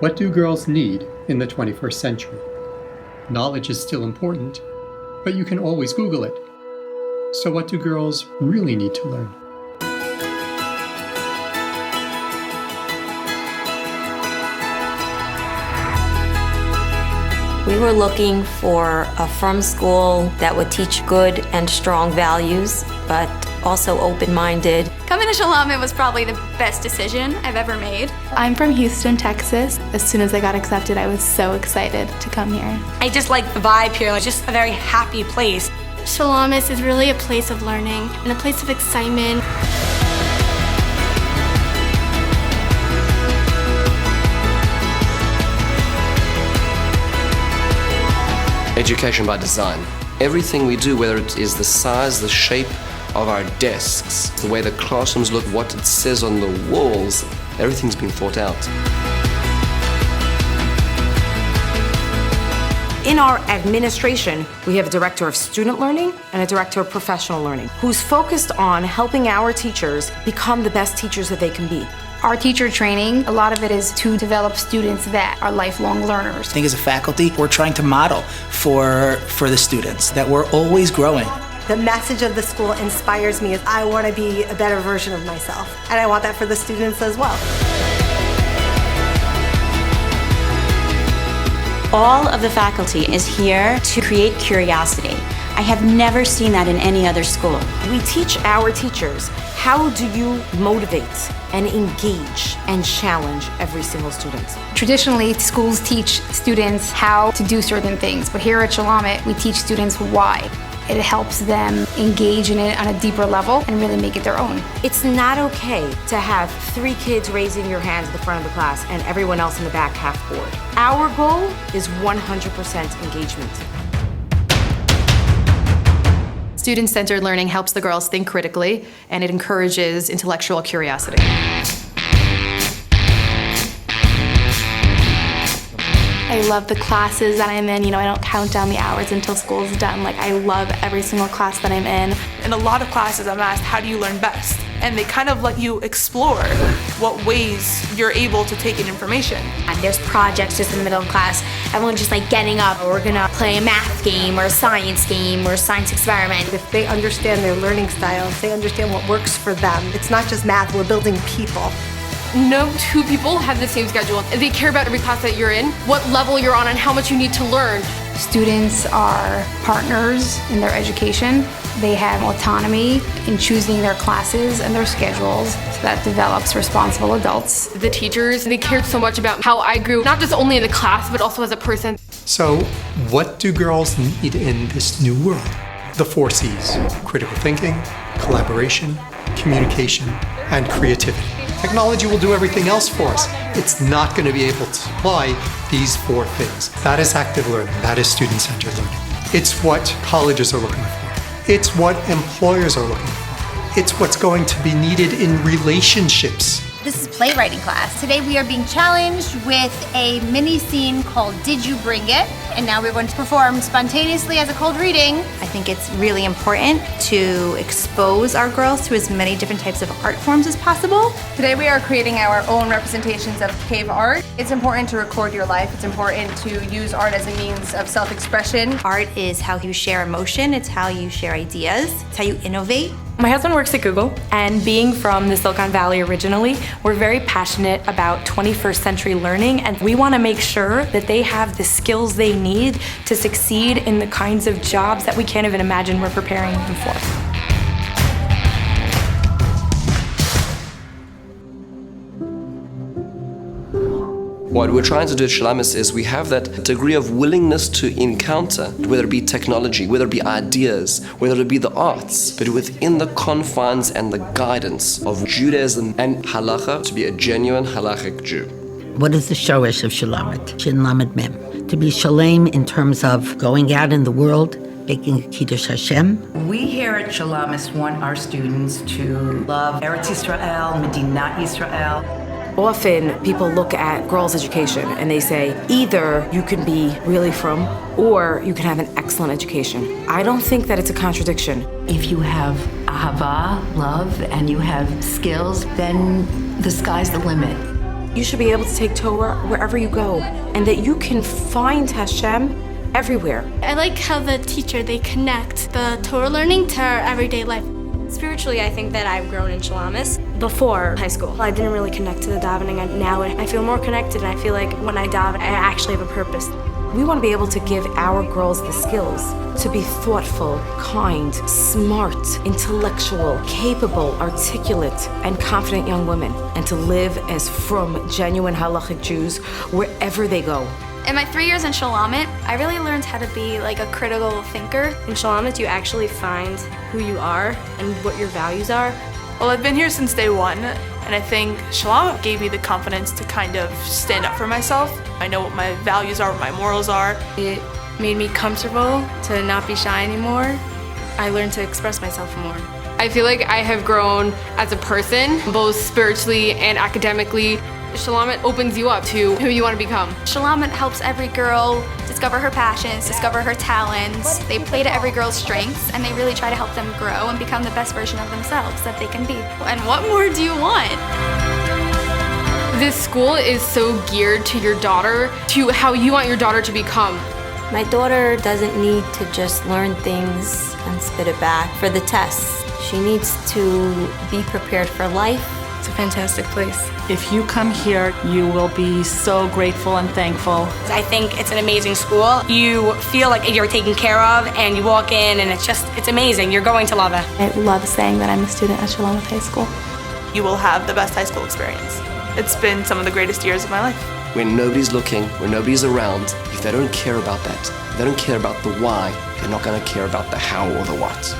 What do girls need in the 21st century? Knowledge is still important, but you can always Google it. So what do girls really need to learn? We were looking for a frum school that would teach good and strong values, but also open-minded. Coming to Shulamith was probably the best decision I've ever made. I'm from Houston, Texas. As soon as I got accepted, I was so excited to come here. I just like the vibe here. It's just a very happy place. Shulamith is really a place of learning and a place of excitement. Education by design. Everything we do, whether it is the size, the shape of our desks, the way the classrooms look, what it says on the walls, everything's been thought out. In our administration, we have a director of student learning and a director of professional learning who's focused on helping our teachers become the best teachers that they can be. Our teacher training, a lot of it is to develop students that are lifelong learners. I think as a faculty, we're trying to model for the students that we're always growing. The message of the school inspires me. I want to be a better version of myself, and I want that for the students as well. All of the faculty is here to create curiosity. I have never seen that in any other school. We teach our teachers, how do you motivate and engage and challenge every single student? Traditionally, schools teach students how to do certain things, but here at Shulamith, we teach students why. It helps them engage in it on a deeper level and really make it their own. It's not okay to have 3 kids raising your hands at the front of the class and everyone else in the back half bored. Our goal is 100% engagement. Student-centered learning helps the girls think critically, and it encourages intellectual curiosity. I love the classes that I'm in. I don't count down the hours until school's done. I love every single class that I'm in. In a lot of classes, I'm asked, how do you learn best? And they kind of let you explore what ways you're able to take in information. And there's projects just in the middle of class. Everyone's just getting up. We're gonna play a math game or a science game or a science experiment. If they understand their learning styles, they understand what works for them. It's not just math, we're building people. No two people have the same schedule. They care about every class that you're in, what level you're on, and how much you need to learn. Students are partners in their education. They have autonomy in choosing their classes and their schedules, so that develops responsible adults. The teachers, they cared so much about how I grew, not just only in the class, but also as a person. So, what do girls need in this new world? The 4 C's: critical thinking, collaboration, communication, and creativity. Technology will do everything else for us. It's not going to be able to supply these 4 things. That is active learning. That is student-centered learning. It's what colleges are looking for. It's what employers are looking for. It's what's going to be needed in relationships. This is playwriting class. Today we are being challenged with a mini scene called Did You Bring It? And now we're going to perform spontaneously as a cold reading. I think it's really important to expose our girls to as many different types of art forms as possible. Today we are creating our own representations of cave art. It's important to record your life. It's important to use art as a means of self-expression. Art is how you share emotion. It's how you share ideas. It's how you innovate. My husband works at Google, and being from the Silicon Valley originally, we're very passionate about 21st century learning, and we want to make sure that they have the skills they need to succeed in the kinds of jobs that we can't even imagine we're preparing them for. What we're trying to do at Shulamith is we have that degree of willingness to encounter, whether it be technology, whether it be ideas, whether it be the arts, but within the confines and the guidance of Judaism and halacha, to be a genuine halachic Jew. What is the shoresh of Shulamith? Shin Lamed Mem. To be shalem in terms of going out in the world, making Kiddush Hashem. We here at Shulamith want our students to love Eretz Yisrael, Medinat Yisrael. Often people look at girls' education and they say either you can be really frum or you can have an excellent education. I don't think that it's a contradiction. If you have ahava, love, and you have skills, then the sky's the limit. You should be able to take Torah wherever you go, and that you can find Hashem everywhere. I like how the teacher, they connect the Torah learning to our everyday life. Spiritually, I think that I've grown in Shulamith. Before high school, I didn't really connect to the davening, and now I feel more connected, and I feel like when I daven, I actually have a purpose. We want to be able to give our girls the skills to be thoughtful, kind, smart, intellectual, capable, articulate, and confident young women, and to live as from genuine halachic Jews wherever they go. In my 3 years in Shulamith, I really learned how to be like a critical thinker. In Shulamith, you actually find who you are and what your values are. Well, I've been here since day one, and I think Shulamith gave me the confidence to kind of stand up for myself. I know what my values are, what my morals are. It made me comfortable to not be shy anymore. I learned to express myself more. I feel like I have grown as a person, both spiritually and academically. Shulamith opens you up to who you want to become. Shulamith helps every girl discover her passions, discover her talents. They play to every girl's strengths, and they really try to help them grow and become the best version of themselves that they can be. And what more do you want? This school is so geared to your daughter, to how you want your daughter to become. My daughter doesn't need to just learn things and spit it back for the tests. She needs to be prepared for life. It's a fantastic place. If you come here, you will be so grateful and thankful. I think it's an amazing school. You feel like you're taken care of, and you walk in, and it's amazing. You're going to love it. I love saying that I'm a student at Shulamith High School. You will have the best high school experience. It's been some of the greatest years of my life. When nobody's looking, when nobody's around, if they don't care about that, if they don't care about the why, they're not going to care about the how or the what.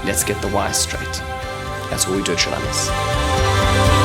Let's get the why straight. That's what we do at Shulamith.